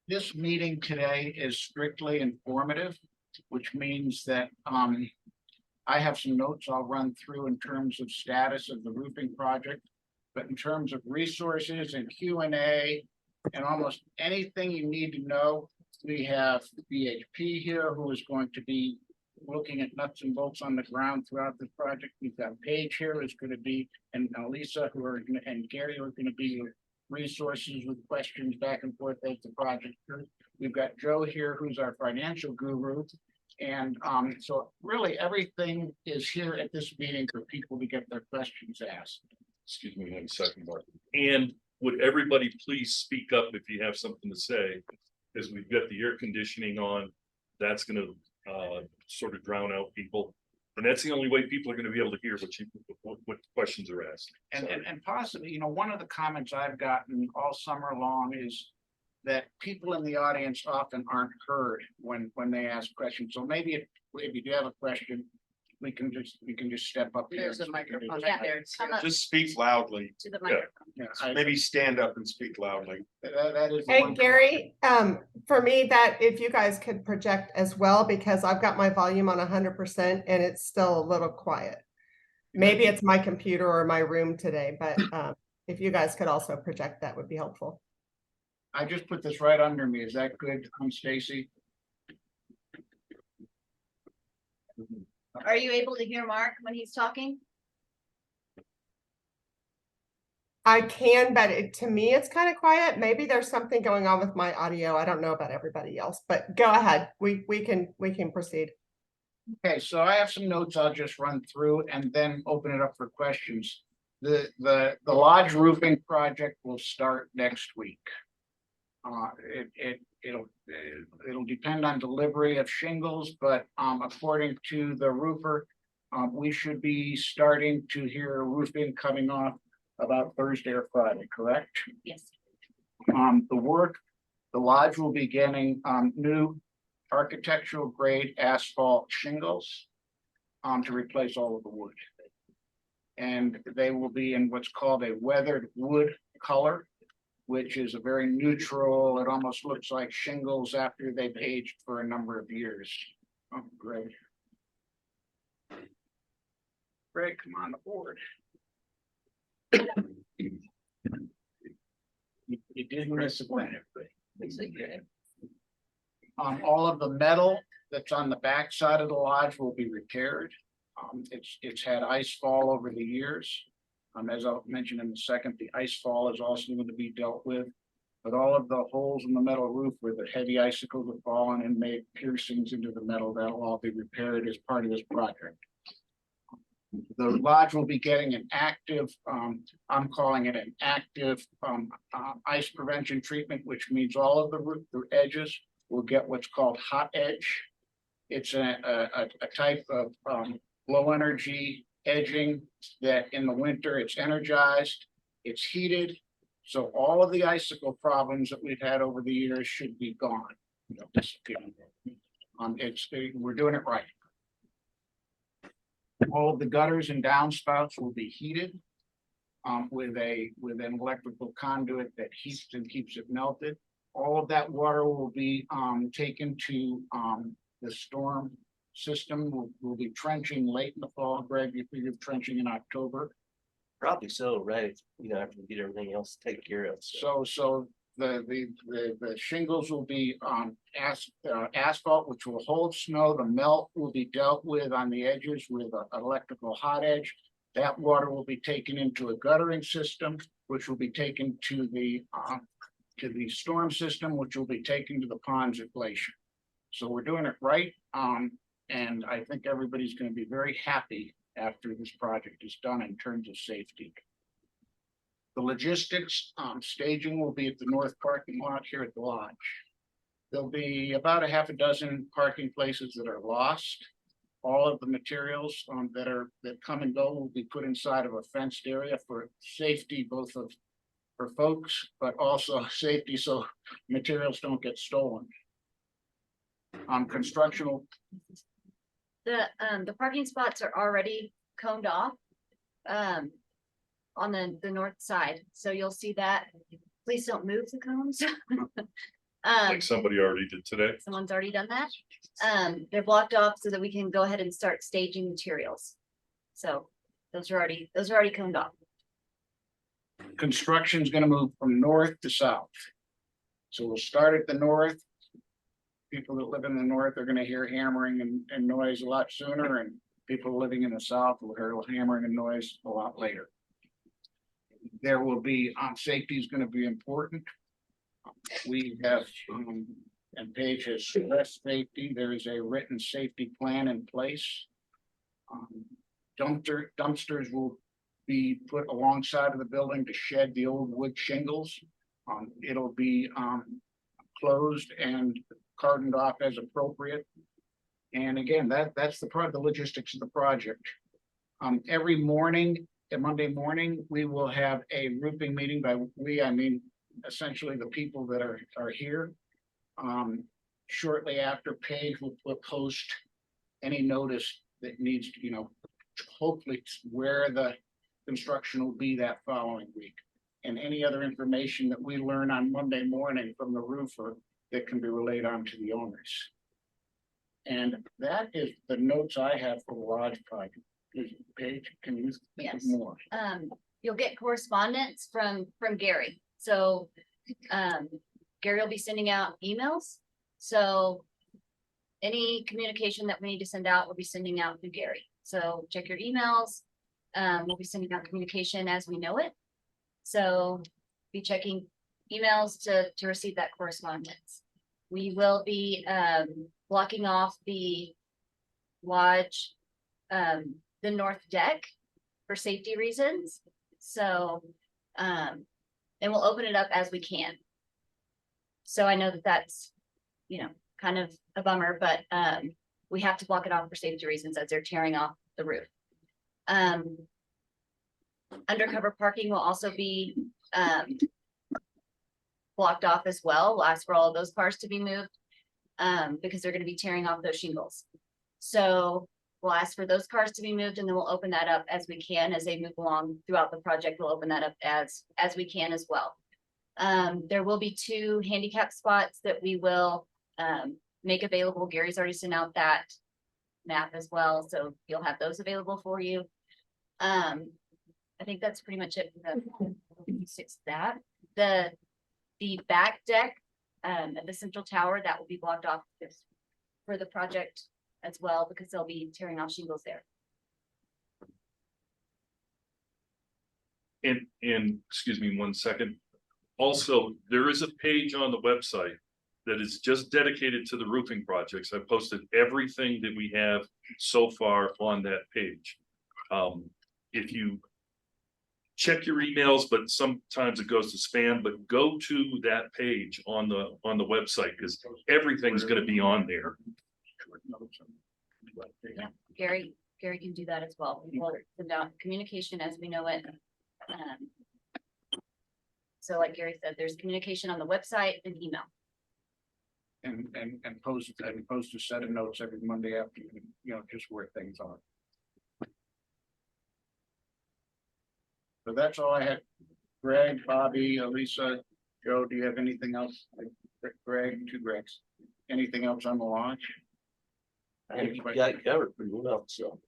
This meeting today is strictly informative, which means that I have some notes I'll run through in terms of status of the roofing project. But in terms of resources and Q&A and almost anything you need to know, we have BHP here who is going to be looking at nuts and bolts on the ground throughout the project. We've got Paige here who's going to be, and Lisa and Gary are going to be resources with questions back and forth as the project. We've got Joe here, who's our financial guru. And so really everything is here at this meeting for people to get their questions asked. Excuse me 1 second, Mark. And would everybody please speak up if you have something to say? Because we've got the air conditioning on. That's going to sort of drown out people. And that's the only way people are going to be able to hear what questions are asked. And possibly, you know, one of the comments I've gotten all summer long is that people in the audience often aren't heard when they ask questions. So maybe if you do have a question, we can just step up here. There's a microphone Yeah, right there. come up Just speak loudly. to the microphone. Yeah, Maybe stand up and speak loudly. that is. Hey, one- Gary, for me, that if you guys could project as well, because I've got my volume on 100% and it's still a little quiet. Maybe it's my computer or my room today, but if you guys could also project, that would be helpful. I just put this right under me. Is that good, Stacy? Are you able to hear Mark when he's talking? I can, but to me, it's kind of quiet. Maybe there's something going on with my audio. I don't know about everybody else, but go ahead. We can proceed. Okay, so I have some notes I'll just run through and then open it up for questions. The lodge roofing project will start next week. It'll depend on delivery of shingles, but according to the roofer, we should be starting to hear roofing coming off about Thursday or Friday, correct? Yes. The lodge will be getting new architectural grade asphalt shingles to replace all of the wood. And they will be in what's called a weathered wood color, which is a very neutral, it almost looks like shingles after they've aged for a number of years. Oh, great. Greg, come on the board. You didn't miss a thing. All of the metal that's on the back side of the lodge will be repaired. It's had ice fall over the years. As I'll mention in a second, the ice fall is also going to be dealt with. But all of the holes in the metal roof where the heavy icicles have fallen and made piercings into the metal, that'll all be repaired as part of this project. The lodge will be getting an active, I'm calling it an active ice prevention treatment, which means all of the roof, the edges will get what's called hot edge. It's a type of low energy edging that in the winter it's energized, it's heated. So all of the icicle problems that we've had over the years should be gone. We're doing it right. All of the gutters and downspouts will be heated with an electrical conduit that heats and keeps it melted. All of that water will be taken to the storm system. We'll be trenching late in the fall. Greg, you figure trenching in October. Probably so, right? You know, after we get everything else taken care of. So the shingles will be asphalt, which will hold snow. The melt will be dealt with on the edges with an electrical hot edge. That water will be taken into a guttering system, which will be taken to the storm system, which will be taken to the ponds at Glacier. So we're doing it right. And I think everybody's going to be very happy after this project is done in terms of safety. The logistics staging will be at the north parking lot here at the lodge. There'll be about a half a dozen parking places that are lost. All of the materials that come and go will be put inside of a fenced area for safety, both for folks, but also safety so materials don't get stolen. Construction will. The parking spots are already coned off on the north side, so you'll see that. Please don't move the cones. like somebody already did today. Someone's already done that. They're blocked off so that we can go ahead and start staging materials. So those are already coned off. Construction's gonna move from north to south. So we'll start at the north. People that live in the north are gonna hear hammering and noise a lot sooner, and people living in the south will hear hammering and noise a lot later. There will be, safety is gonna be important. We have, and Paige has stressed safety. There is a written safety plan in place. Dumpsters will be put alongside of the building to shed the old wood shingles. It'll be closed and cordoned off as appropriate. And again, that's the part of the logistics of the project. Every morning, Monday morning, we will have a roofing meeting. By we, I mean essentially the people that are here. Shortly after, Paige will post any notice that needs to, hopefully where the construction will be that following week. And any other information that we learn on Monday morning from the roofer that can be relayed on to the owners. And that is the notes I have for the lodge project. Paige, can you think of Yes. more? You'll get correspondence from Gary. So Gary will be sending out emails. So any communication that we need to send out, we'll be sending out through Gary. So check your emails. We'll be sending out communication as we know it. So be checking emails to receive that correspondence. We will be blocking off the lodge, the north deck for safety reasons. So and we'll open it up as we can. So I know that that's, kind of a bummer, but we have to block it off for safety reasons as they're tearing off the roof. Undercover parking will also be blocked off as well. We'll ask for all of those cars to be moved because they're going to be tearing off those shingles. So we'll ask for those cars to be moved, and then we'll open that up as we can as they move along throughout the project. We'll open that up as we can as well. There will be 2 handicap spots that we will make available. Gary's already sent out that map as well, so you'll have those available for you. I think that's pretty much it for the 6 that. The back deck at the central tower, that will be blocked off for the project as well, because they'll be tearing off shingles there. And excuse me 1 second. Also, there is a page on the website that is just dedicated to the roofing projects. I posted everything that we have so far on that page. If you check your emails, but sometimes it goes to spam, but go to that page on the website, because everything's going to be on there. Yeah, Gary can do that as well. We'll send out communication as we know it. So like Gary said, there's communication on the website and email. And post a set of notes every Monday afternoon, just where things are. So that's all I had. Greg, Bobby, Elisa, Joe, do you have anything else? Greg, 2 Gregs. Anything else on the launch? I think you got it covered pretty well, so.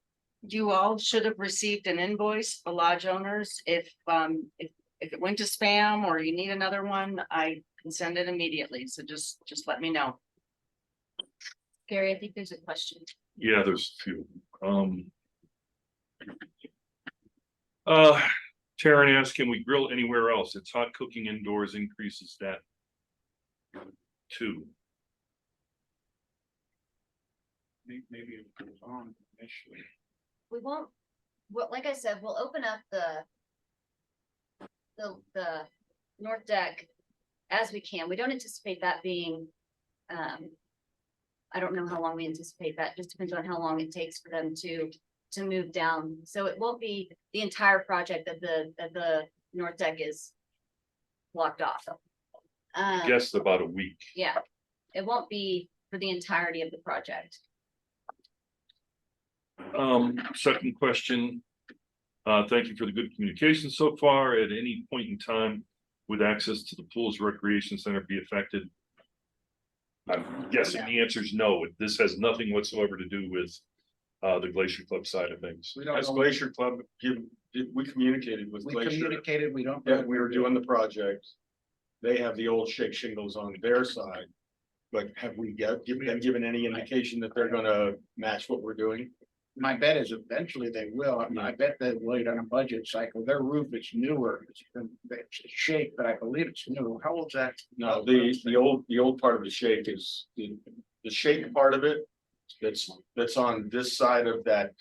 You all should have received an invoice, the lodge owners. If it went to spam or you need another one, I can send it immediately. So just let me know. Gary, I think there's a question. Yeah, there's a few. Taryn asked, can we grill anywhere else? It's hot cooking indoors increases that too. Maybe it goes on initially. We won't, well, like I said, we'll open up the north deck as we can. We don't anticipate that being, I don't know how long we anticipate that. Just depends on how long it takes for them to move down. So it won't be the entire project that the north deck is blocked off. I guess about a week. Yeah, it won't be for the entirety of the project. Second question. Thank you for the good communication so far. At any point in time, would access to the pool's recreation center be affected? I'm guessing the answer is no. This has nothing whatsoever to do with the Glacier Club side of things. We don't As know, Glacier Club, we communicated with we Glacier, communicated, we don't. that we were doing the project. They have the old shake shingles on their side. But have we given any indication that they're gonna match what we're doing? My bet is eventually they will. I mean, I bet they wait on a budget cycle. Their roof is newer. It's shake, but I believe it's new. How old's that? No, the old part of the shake is the shake part of it. That's on this side of that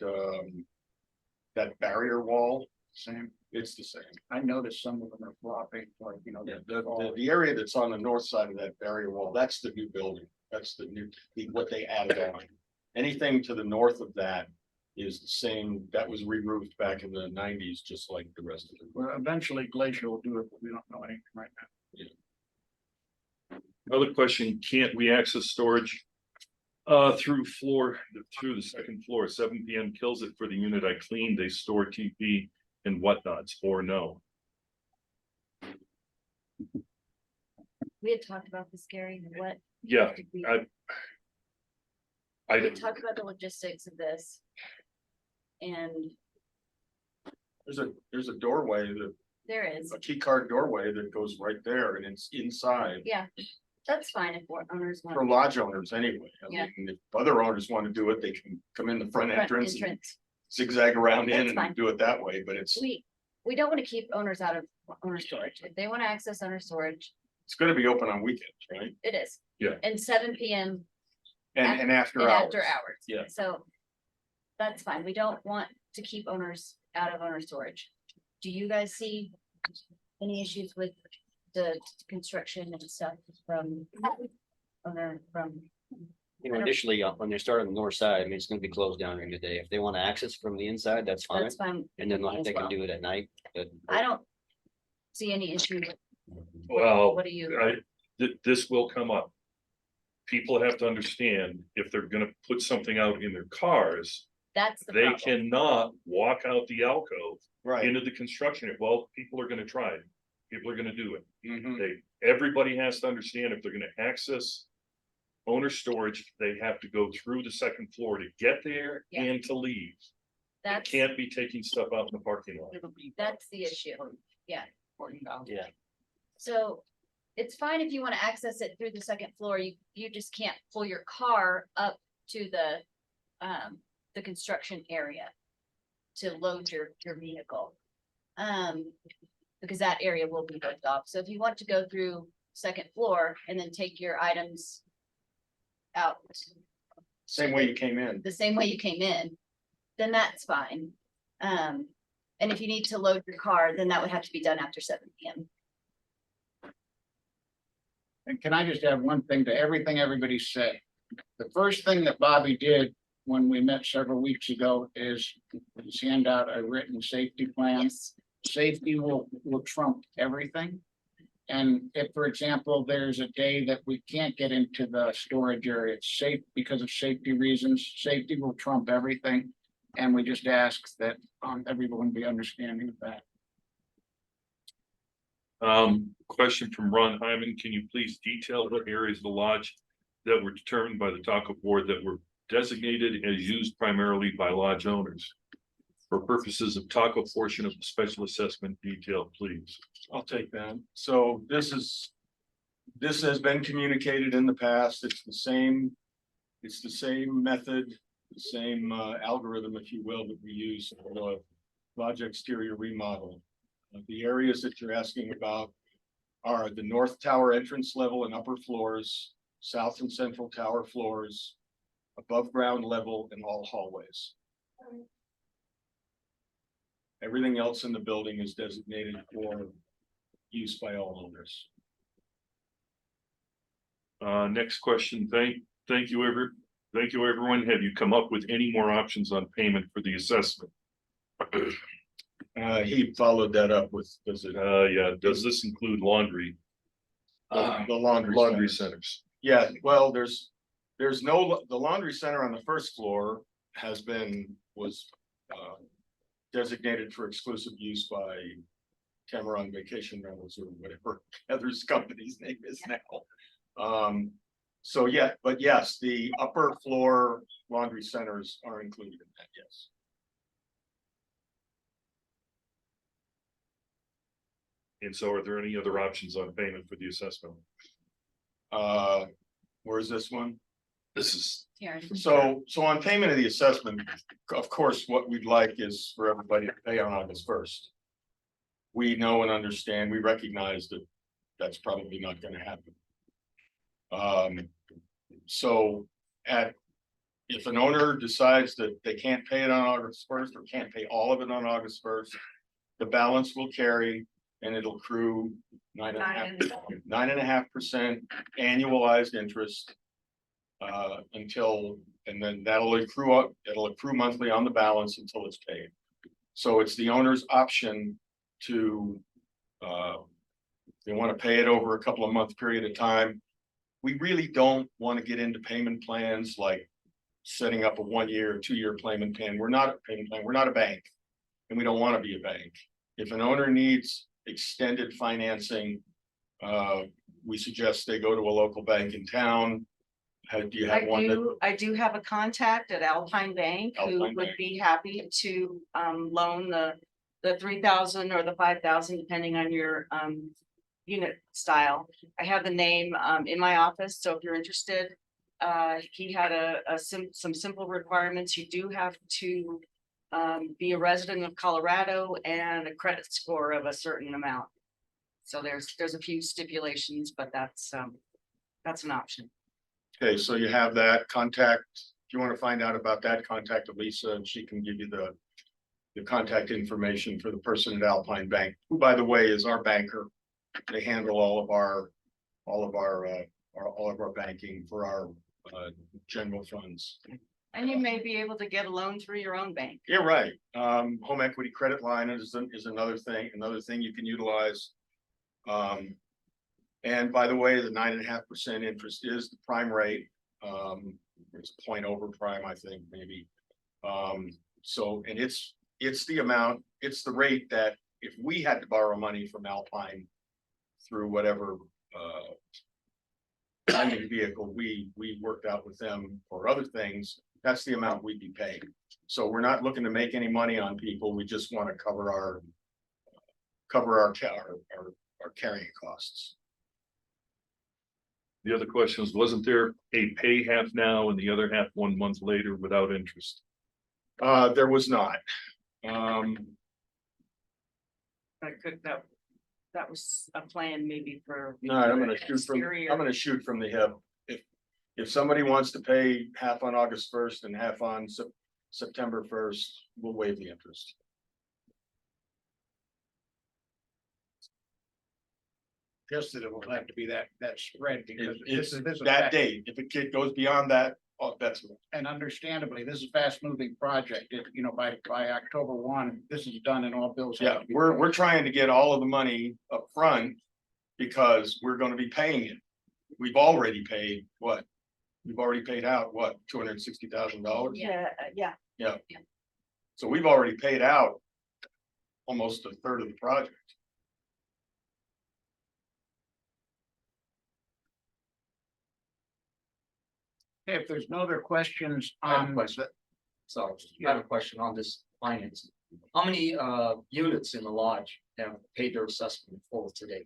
that barrier wall. Same. It's the same. I noticed some of them are flopping, like, you know, Yeah, they're all. the area that's on the north side of that barrier wall, that's the new building. That's what they added on. Anything to the north of that is the same. That was re-roofed back in the 90s, just like the rest of it. Well, eventually Glacier will do it, but we don't know anything right now. Another question, can't we access storage through the second floor? 7 PM kills it for the unit I cleaned. They store TP and whatnots, or no? We had talked about this, Gary, what? Yeah, did we- I We had talked about the logistics of this. And There's a doorway, there is, a key card doorway that goes right there, and it's inside. yeah, that's fine if owners For want. lodge owners anyway. I Yeah. mean, if other owners want to do it, they can come in the front Front entrance and entrance. zigzag around in That's fine. and do it that way, but it's We don't want to keep owners out of owner storage. If they want to access owner storage, gonna be open on weekends, right? it is. Yeah. And 7 PM And after and hours. after hours. Yeah. So that's fine. We don't want to keep owners out of owner storage. Do you guys see any issues with the construction and stuff from owner, from? You know, initially, when they start on the north side, I mean, it's gonna be closed down during the day. If they want to access from the inside, that's fine. That's fine. And then as they well. can do it at night, but. I don't see any issue. Well, What do you? this will come up. People have to understand, if they're gonna put something out in their cars, That's the they problem. cannot walk out the alcove Right. into the construction. Well, people are gonna try it. People are gonna do it. Mhm. Everybody has to understand, if they're gonna access owner storage, they have to go through the second floor to get there Yeah. and to leave. They That's, can't be taking stuff out in the parking lot. that's the issue. Yeah. Yeah, So it's fine if you want to access it through the second floor. You just can't pull your car up to the construction area to load your vehicle. Because that area will be roped off. So if you want to go through second floor and then take your items out Same way you came in. the same way you came in, then that's fine. And if you need to load your car, then that would have to be done after 7 PM. And can I just add one thing to everything everybody said? The first thing that Bobby did when we met several weeks ago is hand out a written safety plan. Yes, Safety will trump everything. And if, for example, there's a day that we can't get into the storage area, it's safe because of safety reasons, safety will trump everything. And we just ask that everyone be understanding of that. Question from Ron Hyman, can you please detail what areas of the lodge that were determined by the taco board that were designated as used primarily by lodge owners? For purposes of taco portion of the special assessment detail, please. I'll take that. So this has been communicated in the past. It's the same method, the same algorithm, if you will, that we use for the lodge exterior remodel. The areas that you're asking about are the north tower entrance level and upper floors, south and central tower floors, above ground level, and all hallways. Everything else in the building is designated for use by all owners. Next question, thank you, everyone. Have you come up with any more options on payment for the assessment? He followed that up with, Yeah, does this include laundry? the laundry centers. Centers. Yeah, well, there's no, the laundry center on the first floor was designated for exclusive use by Cameron Vacation Rentals or whatever Heather's company's name is now. So yeah, but yes, the upper floor laundry centers are included in that, yes. And so are there any other options on payment for the assessment? Where's this one? This is, So on payment of the assessment, of course, what we'd like is for everybody to pay on August 1st. We know and understand, we recognize that that's probably not gonna happen. So if an owner decides that they can't pay it on August 1st or can't pay all of it on August 1st, the balance will carry and it'll accrue 9.5% annualized interest. And then it'll accrue monthly on the balance until it's paid. So it's the owner's option to, they want to pay it over a couple of month period of time. We really don't want to get into payment plans like setting up a 1 year, 2 year payment plan. We're not a payment plan. We're not a bank, and we don't want to be a bank. If an owner needs extended financing, we suggest they go to a local bank in town. Do you have one that? I do have a contact at Alpine Bank who Alpine would Bank. be happy to loan the 3,000 or the 5,000, depending on your unit style. I have the name in my office, so if you're interested, he had some simple requirements. You do have to be a resident of Colorado and a credit score of a certain amount. So there's a few stipulations, but that's an option. Okay, so you have that contact. If you want to find out about that, contact Elisa and she can give you the contact information for the person at Alpine Bank, who, by the way, is our banker. They handle all of our banking for our general funds. And you may be able to get a loan through your own bank. You're right. Home equity credit line is another thing you can utilize. And by the way, the 9.5% interest is the prime rate. It's a point over prime, I think, maybe. So, and it's the amount, it's the rate that if we had to borrow money from Alpine through whatever lending vehicle we worked out with them for other things, that's the amount we'd be paying. So we're not looking to make any money on people. We just want to cover our carrying costs. the other question is, wasn't there a pay half now and the other half 1 month later without interest? There was not. That was a plan maybe for. No, I'm gonna exterior. shoot from the hip. If somebody wants to pay half on August 1st and half on September 1st, we'll waive the interest. Just that it will have to be that spread because It's this is that date. If a kid goes beyond that, that's. And understandably, this is a fast moving project. By October 1, this is done and all bills. have Yeah, to be we're paid. trying to get all of the money up front because we're gonna be paying it. We've already paid what? We've already paid out what, $260,000? Yeah, yeah. So we've already paid out almost a third of the project. Okay, if there's no other questions I have a on question. So I have a question on this finance. How many units in the lodge have paid their assessment full today?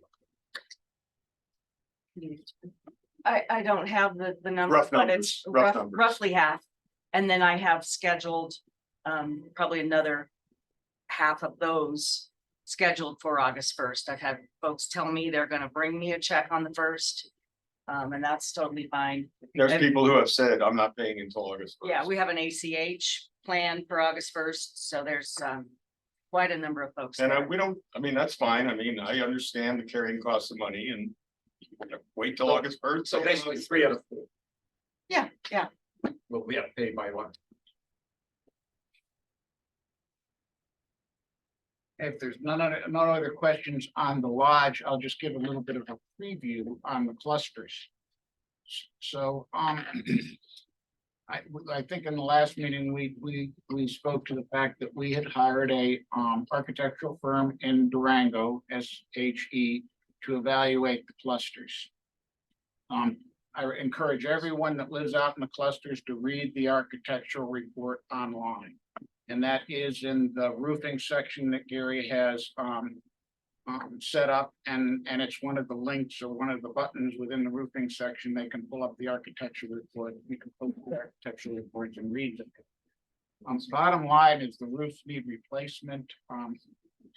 I don't have the number, Rough but numbers, it's rough numbers. roughly half. And then I have scheduled probably another half of those scheduled for August 1st. I've had folks tell me they're gonna bring me a check on the 1st. And that's totally fine. There's And- people who have said, I'm not paying until August 1st. Yeah, we have an ACH plan for August 1st, so there's quite a number of folks. And there. we don't, I mean, that's fine. I mean, I understand the carrying costs of money and wait till August 1st. So basically 3 out of 4 Yeah, will be paid by one. If there's no other questions on the lodge, I'll just give a little bit of a preview on the clusters. So, I think in the last meeting, we spoke to the fact that we had hired a architectural firm in Durango, SHE, to evaluate the clusters. I encourage everyone that lives out in the clusters to read the architectural report online. And that is in the roofing section that Gary has set up, and it's one of the links or one of the buttons within the roofing section. They can pull up the architectural report. You can pull up the architectural reports and read them. Bottom line is the roofs need replacement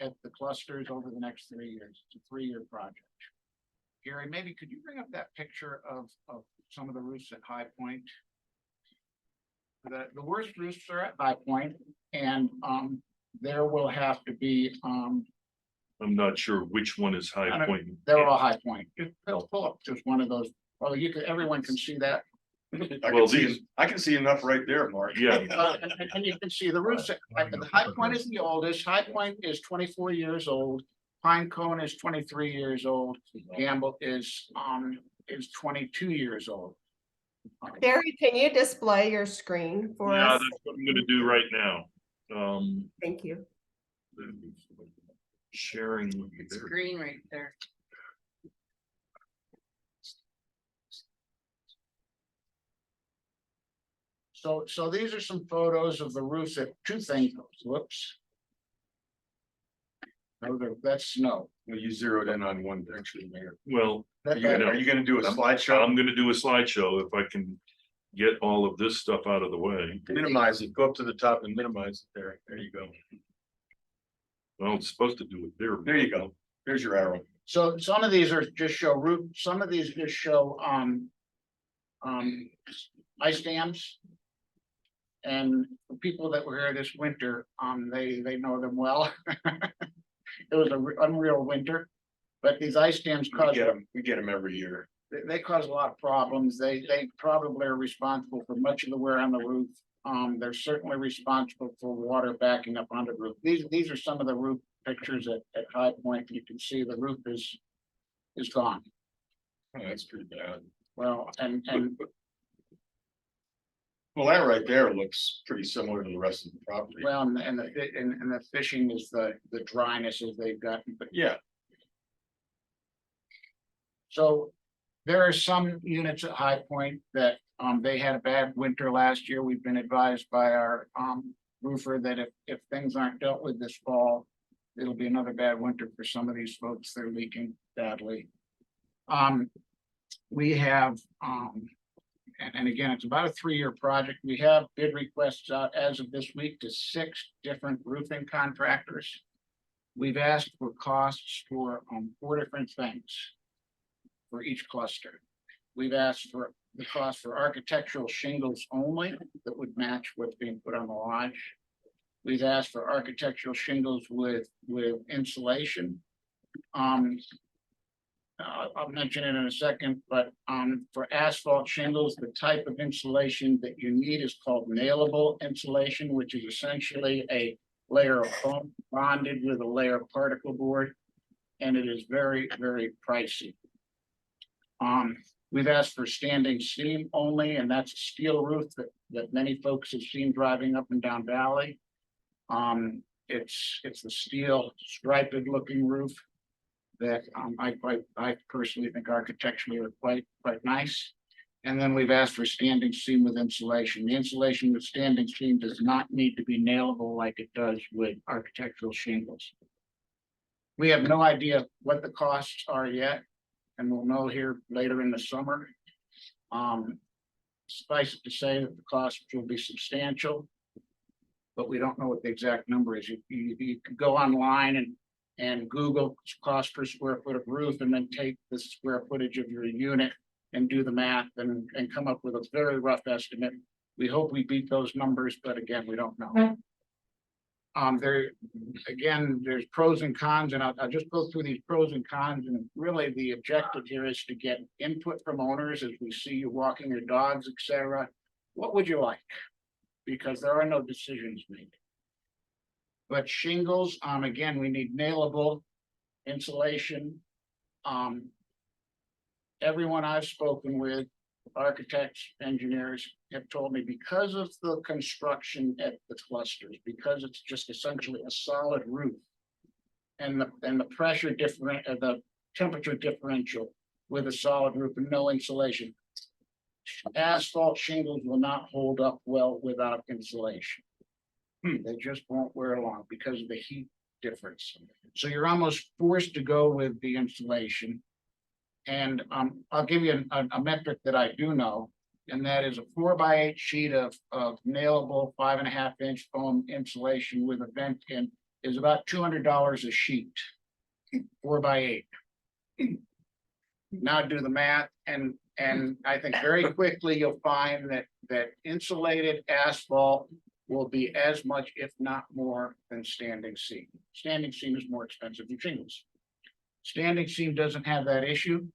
at the clusters over the next 3 years. It's a 3-year project. Gary, maybe could you bring up that picture of some of the roofs at High Point? The worst roofs are at High Point, and there will have to be I'm not sure which one is I High don't- Point. they're all High Point. Just pull up just one of those. Well, you could, everyone can see that. Well, I can see enough right there, Mark. Yeah, And you can see the roofs. The High Point is the oldest. High Point is 24 years old. Pine Cone is 23 years old. Gamble is 22 years old. Gary, can you display your screen for yeah, us? that's what I'm gonna do right now. Thank you. Sharing. It's green right there. So these are some photos of the roofs at two things. Whoops. That's snow. Well, you zeroed in on one picture there. Well, Are you gonna do a slideshow? I'm gonna do a slideshow if I can get all of this stuff out of the way. Minimize it, go up to the top and minimize it there. There you go. Well, it's supposed to do it there. There you go. There's your arrow. So some of these are just show roof, some of these just show ice dams. And the people that were here this winter, they know them well. It was an unreal winter, but these ice dams cause, We get them every year. they cause a lot of problems. They probably are responsible for much of the wear on the roof. They're certainly responsible for water backing up onto the roof. These are some of the roof pictures at High Point. You can see the roof is gone. Oh, that's pretty bad. Well, and Well, that right there looks pretty similar to the rest of the property. well, and the fishing is the dryness as they've gotten, but Yeah, so there are some units at High Point that they had a bad winter last year. We've been advised by our roofer that if things aren't dealt with this fall, it'll be another bad winter for some of these folks. They're leaking badly. We have and again, it's about a 3-year project. We have bid requests out as of this week to 6 different roofing contractors. We've asked for costs for 4 different things for each cluster. We've asked for the cost for architectural shingles only that would match what's being put on the lodge. We've asked for architectural shingles with insulation. I'll mention it in a second, but for asphalt shingles, the type of insulation that you need is called nailable insulation, which is essentially a layer of foam bonded with a layer of particle board, and it is very, very pricey. We've asked for standing seam only, and that's a steel roof that many folks have seen driving up and down Valley. It's the steel striped looking roof that I personally think architecturally are quite nice. And then we've asked for standing seam with insulation. The insulation with standing seam does not need to be nailable like it does with architectural shingles. We have no idea what the costs are yet, and we'll know here later in the summer. Suffice it to say that the cost will be substantial, but we don't know what the exact number is. You could go online and Google cost per square foot of roof, and then take the square footage of your unit and do the math and come up with a very rough estimate. We hope we beat those numbers, but again, we don't know. There's pros and cons, and I'll just go through these pros and cons, and really the objective here is to get input from owners as we see you walking your dogs, etc. What would you like? Because there are no decisions made. But shingles, again, we need nailable insulation. Everyone I've spoken with, architects, engineers, have told me because of the construction at the clusters, because it's just essentially a solid roof, and the pressure different, the temperature differential with a solid roof and no insulation. Asphalt shingles will not hold up well without insulation. They just won't wear along because of the heat difference. So you're almost forced to go with the insulation. And I'll give you a metric that I do know, and that is a 4x8 sheet of nailable 5.5-inch foam insulation with a vent in is about $200 a sheet. 4x8. Now do the math, and I think very quickly you'll find that insulated asphalt will be as much, if not more, than standing seam. Standing seam is more expensive than shingles. Standing seam doesn't have that issue.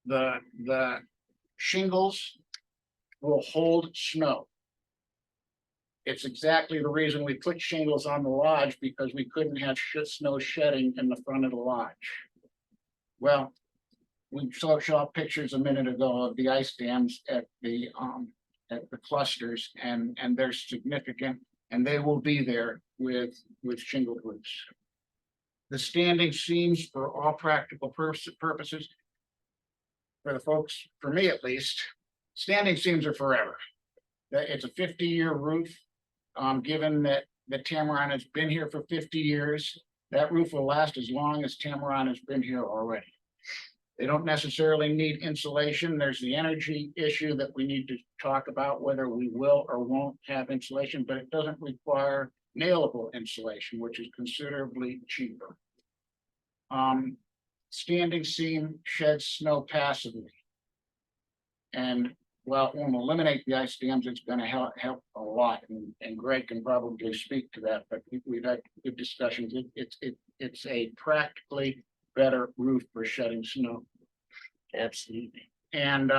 The shingles will hold snow. It's exactly the reason we put shingles on the lodge, because we couldn't have snow shedding in the front of the lodge. Well, we saw pictures a minute ago of the ice dams at the clusters, and they're significant, and they will be there with shingle roofs. The standing seams, for all practical purposes, for the folks, for me at least, standing seams are forever. It's a 50-year roof. Given that the Tamaron has been here for 50 years, that roof will last as long as Tamaron has been here already. They don't necessarily need insulation. There's the energy issue that we need to talk about, whether we will or won't have insulation, but it doesn't require nailable insulation, which is considerably cheaper. Standing seam sheds snow passively. And while it won't eliminate the ice dams, it's going to help a lot. And Greg can probably speak to that, but we've had good discussions. It's a practically better roof for shedding snow. Absolutely. And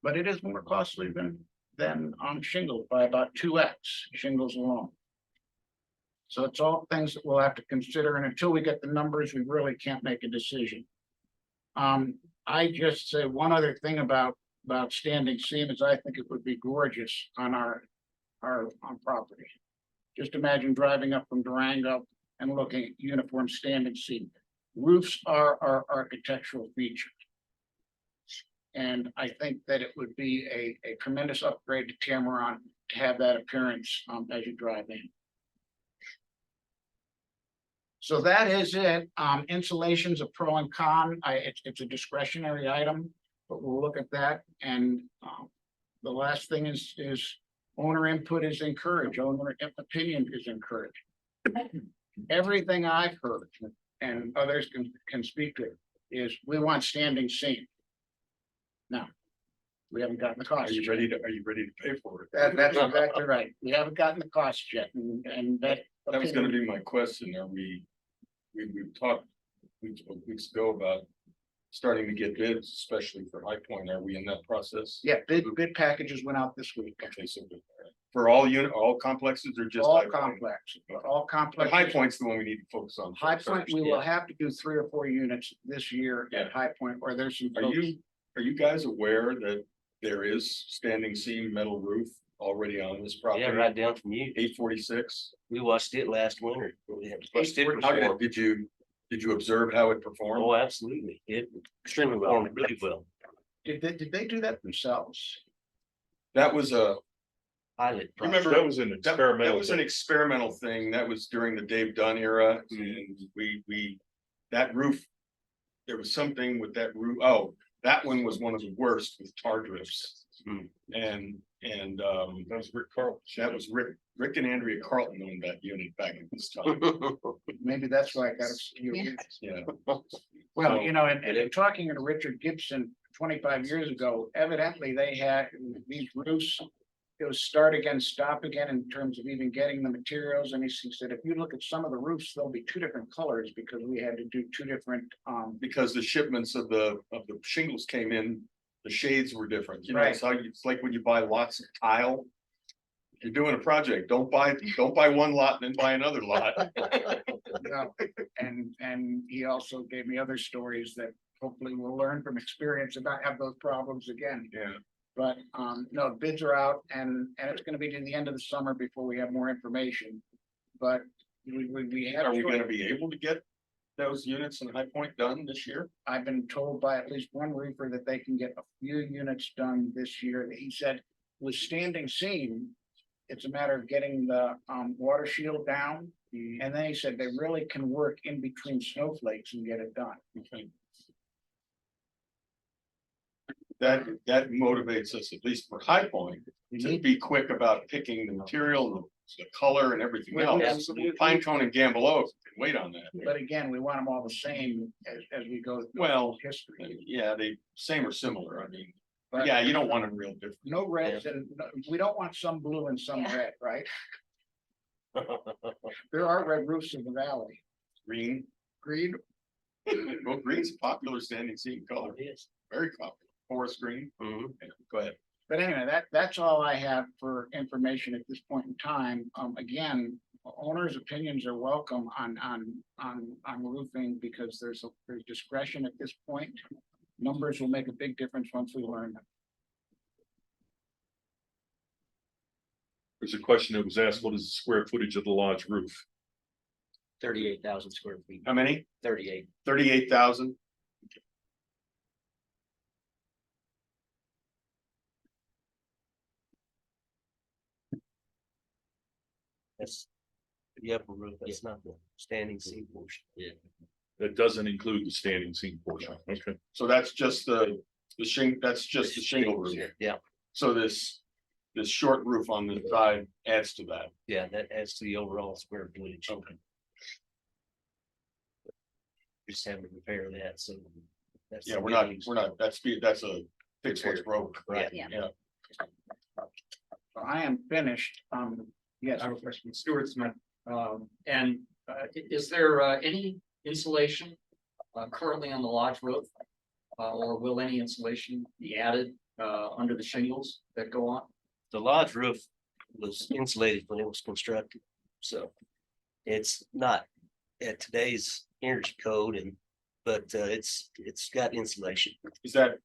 but it is more costly than on shingles by about 2x, shingles alone. So it's all things that we'll have to consider, and until we get the numbers, we really can't make a decision. I just say one other thing about standing seam is I think it would be gorgeous on our property. Just imagine driving up from Durango and looking at uniform standing seam. Roofs are our architectural feature. And I think that it would be a tremendous upgrade to Tamaron to have that appearance as you drive in. So that is it. Insulation's a pro and con. It's a discretionary item, but we'll look at that. And the last thing is owner input is encouraged. Owner opinion is encouraged. Everything I've heard, and others can speak to, is we want standing seam. Now, we haven't gotten the cost. Are you ready to pay for it? That's exactly right. We haven't gotten the cost yet, and that. That was gonna be my question. Are we talked weeks ago about starting to get bids, especially for High Point. Are we in that process? Yeah, bid packages went out this week. Okay, so for all complexes or just? All High Point? complex, all complex. But High Point's the one we need to focus on. High first. Point, we will have to do 3 or 4 units this year Yeah. at High Point, or there's some. Are you guys aware that there is standing seam metal roof already on this property? Yeah, right down from you. 846. We watched it last winter. Yeah, watched it How perform. did you observe how it performed? Oh, absolutely. It extremely well, really well. Did they do that themselves? That was a, Pilot. remember, project. That was an that experimental. was an experimental thing. That was during the Dave Dunn era. And that roof, there was something with that roof. Oh, that one was one of the worst with tar drifts. Mm. And That was Rick Carl. that was Rick and Andrea Carlton owned that unit back at this time. Maybe that's why I got it. Yeah. Well, you know, and talking to Richard Gibson 25 years ago, evidently they had these roofs. It was start again, stop again in terms of even getting the materials. And he said, if you look at some of the roofs, there'll be 2 different colors because we had to do 2 different. Because the shipments of the shingles came in, the shades were different. You know, Right. it's like when you buy lots of tile. If you're doing a project, don't buy one lot and then buy another lot. And he also gave me other stories that hopefully we'll learn from experience and not have those problems again. Yeah. But no, bids are out and it's gonna be to the end of the summer before we have more information. But we have. Are we gonna be able to get those units in High Point done this year? I've been told by at least one roofer that they can get a few units done this year. He said with standing seam, it's a matter of getting the water shield down. And then he said they really can work in between snowflakes and get it done. That motivates us, at least for High Point, to be quick about picking the material, the color and everything Well, else. absolutely. Pine Cone and Gambelow can wait on that. But again, we want them all the same as we go through Well, history. Yeah, they same or similar. I mean, But yeah, you don't want them real different. no reds and we don't want some blue and some Yeah. red, right? There are red roofs in the valley. Green, Green, well, green's a popular standing seam color. It is. Very popular. Forest green. Mhm. Yeah, go ahead. but anyway, that's all I have for information at this point in time. Again, owners' opinions are welcome on roofing because there's discretion at this point. Numbers will make a big difference once we learn them. There's a question that was asked, what is the square footage of the lodge roof? 38,000 square feet, How many? 38. 38,000. That's the upper roof, that's not the standing seam portion. Yeah. That doesn't include the standing seam portion. Okay. So that's just the that's just the shingle roof. Yeah, So this short roof on the side adds to that. yeah, that adds to the overall square footage. Okay. Just having to repair that, so. that's Yeah, the we're not, big- that's a fix what's broke. Right. Yeah. Yeah. So I am finished. Yes, I have a question, Stuart Smith. Is there any insulation currently on the lodge roof? Or will any insulation be added under the shingles that go on? The lodge roof was insulated when it was constructed, so. It's not at today's energy code but it's got insulation. Is that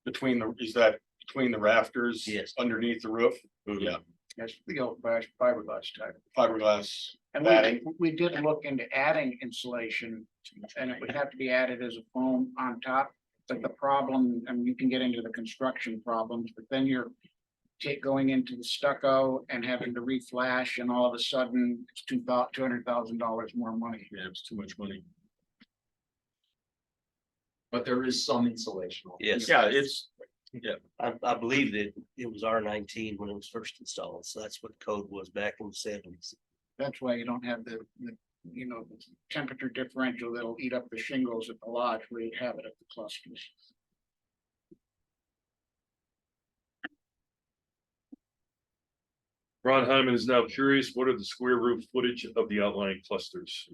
between the rafters? Yes. Underneath the roof? Yeah, yes, the old fiberglass type. fiberglass And batting. we did look into adding insulation and it would have to be added as a foam on top. But the problem, and you can get into the construction problems, but then you're going into the stucco and having to reflash and all of a sudden it's $200,000 more money. Yeah, it's too much money. But there is some insulation. Yes. Yeah, it's, I believe that it was R19 when it was first installed, so that's what the code was back in the 70s. That's why you don't have the temperature differential that'll eat up the shingles at the lodge where you have it at the clusters. Ron Hyman is now curious, what are the square roof footage of the outlying clusters?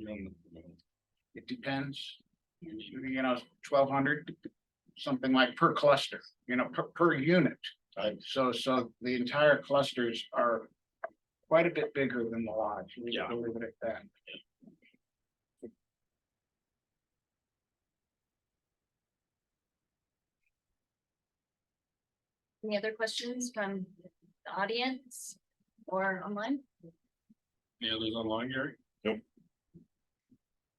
It depends. 1,200, something like per cluster, per unit. So the entire clusters are quite a bit bigger than the lodge. Yeah. We'll leave it at that. Any other questions from the audience or online? yeah, there's online, Gary. Nope.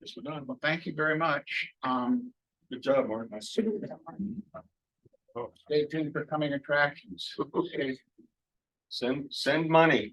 Yes, we're done. Well, thank you very much. Good job, Mark. Nice. Stay tuned for coming attractions. Okay. Send money.